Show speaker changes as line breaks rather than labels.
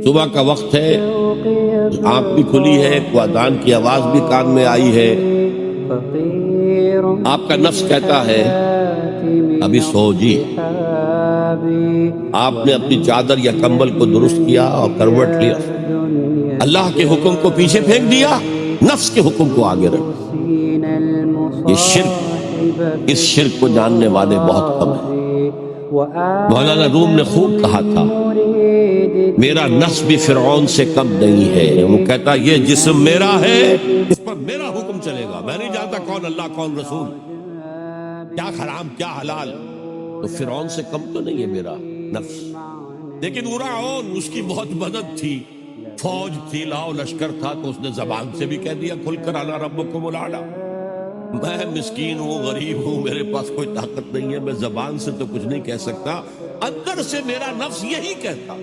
صبح کا وقت ہے، آنکھ بھی کھلی ہے، اذان کی آواز بھی کان میں آئی ہے، آپ کا نفس کہتا ہے ابھی سو جی۔ آپ نے اپنی چادر یا کمبل کو درست کیا اور کروٹ لیا، اللہ کے حکم کو پیچھے پھینک دیا، نفس کے حکم کو آگے رکھ۔ اس شرک کو جاننے والے بہت کم ہیں۔ مولانا روم نے خوب کہا تھا میرا نفس بھی فرعون سے کم نہیں ہے، وہ کہتا یہ جسم میرا ہے، اس پر میرا حکم چلے گا، میں نہیں جانتا کون اللہ کون رسول، کیا حرام کیا حلال، تو فرعون سے کم تو نہیں ہے میرا نفس۔ لیکن فرعون اس کی بہت مدد تھی، فوج تھی، لاؤ لشکر تھا، تو اس نے زبان سے بھی کہہ دیا کھل کر انا ربکم الاعلی۔ میں مسکین ہوں، غریب ہوں، میرے پاس کوئی طاقت نہیں ہے، میں زبان سے تو کچھ نہیں کہہ سکتا، اندر سے میرا نفس یہی کہتا